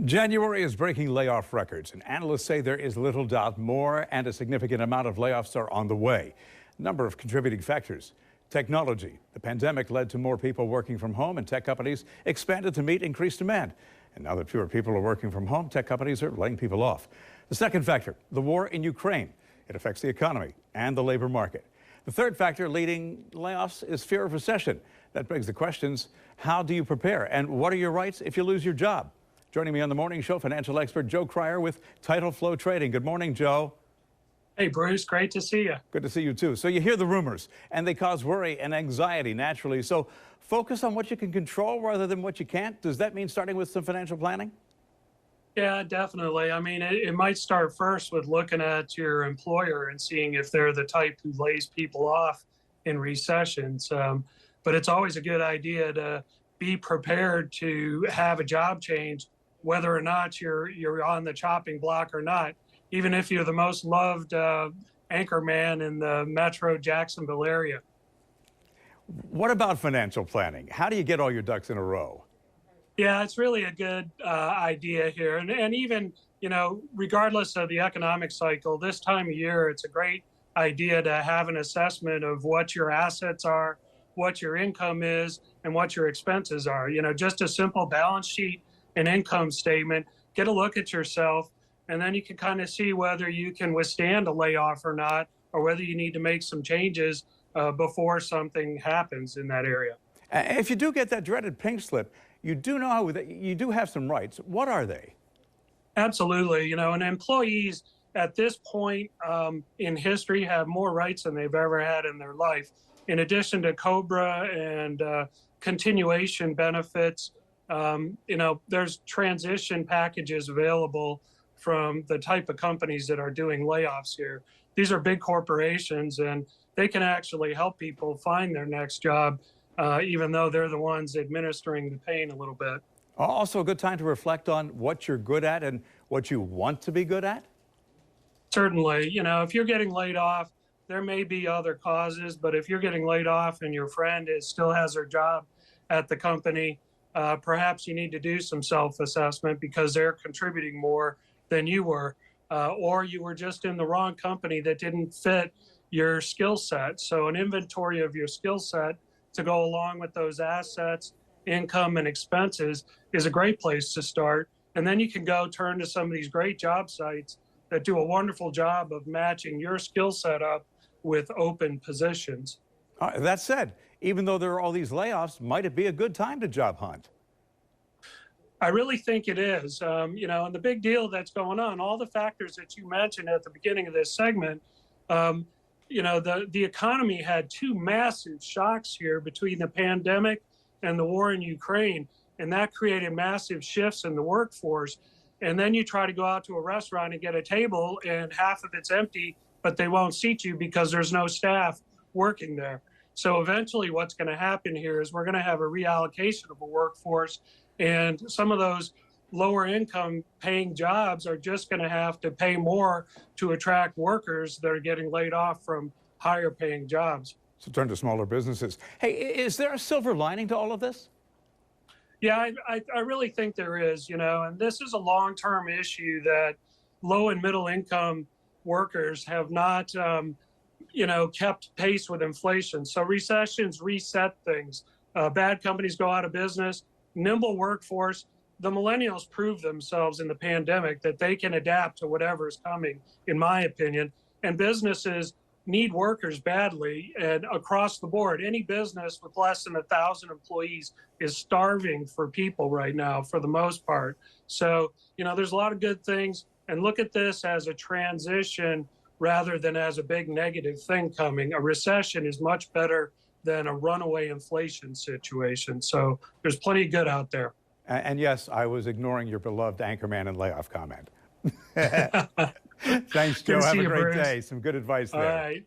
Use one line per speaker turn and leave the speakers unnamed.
January is breaking layoff records, and analysts say there is little doubt more and a significant amount of layoffs are on the way. A number of contributing factors. Technology. The pandemic led to more people working from home, and tech companies expanded to meet increased demand. And now that fewer people are working from home, tech companies are laying people off. The second factor, the war in Ukraine. It affects the economy and the labor market. The third factor leading layoffs is fear of recession. That begs the questions, how do you prepare? And what are your rights if you lose your job? Joining me on the morning show, financial expert Joe Cryer with Tidal Flow Trading. Good morning, Joe.
Hey, Bruce, great to see you.
Good to see you, too. So you hear the rumors, and they cause worry and anxiety naturally. So focus on what you can control rather than what you can't. Does that mean starting with some financial planning?
Yeah, definitely. I mean, it might start first with looking at your employer and seeing if they're the type who lays people off in recessions. But it's always a good idea to be prepared to have a job change, whether or not you're on the chopping block or not. Even if you're the most loved anchor man in the Metro Jacksonville area.
What about financial planning? How do you get all your ducks in a row?
Yeah, it's really a good idea here. And even, regardless of the economic cycle, this time of year, it's a great idea to have an assessment of what your assets are, what your income is, and what your expenses are. Just a simple balance sheet and income statement, get a look at yourself, and then you can kind of see whether you can withstand a layoff or not, or whether you need to make some changes before something happens in that area.
If you do get that dreaded pink slip, you do have some rights. What are they?
Absolutely. And employees at this point in history have more rights than they've ever had in their life. In addition to COBRA and continuation benefits, there's transition packages available from the type of companies that are doing layoffs here. These are big corporations, and they can actually help people find their next job, even though they're the ones administering the pain a little bit.
Also a good time to reflect on what you're good at and what you want to be good at?
Certainly. If you're getting laid off, there may be other causes, but if you're getting laid off and your friend still has their job at the company, perhaps you need to do some self-assessment because they're contributing more than you were, or you were just in the wrong company that didn't fit your skill set. So an inventory of your skill set to go along with those assets, income, and expenses is a great place to start. And then you can go turn to some of these great job sites that do a wonderful job of matching your skill set up with open positions.
That said, even though there are all these layoffs, might it be a good time to job hunt?
I really think it is. And the big deal that's going on, all the factors that you mentioned at the beginning of this segment, the economy had two massive shocks here between the pandemic and the war in Ukraine, and that created massive shifts in the workforce. And then you try to go out to a restaurant and get a table, and half of it's empty, but they won't seat you because there's no staff working there. So eventually what's going to happen here is we're going to have a reallocation of a workforce, and some of those lower income paying jobs are just going to have to pay more to attract workers that are getting laid off from higher paying jobs.
So turn to smaller businesses. Hey, is there a silver lining to all of this?
Yeah, I really think there is, and this is a long-term issue that low and middle income workers have not, kept pace with inflation. So recessions reset things. Bad companies go out of business. Nimble workforce. The millennials proved themselves in the pandemic that they can adapt to whatever is coming, in my opinion. And businesses need workers badly, and across the board, any business with less than 1,000 employees is starving for people right now, for the most part. So, there's a lot of good things, and look at this as a transition rather than as a big negative thing coming. A recession is much better than a runaway inflation situation. So there's plenty of good out there.
And yes, I was ignoring your beloved anchorman and layoff comment. Thanks, Joe. Have a great day. Some good advice there.
All right.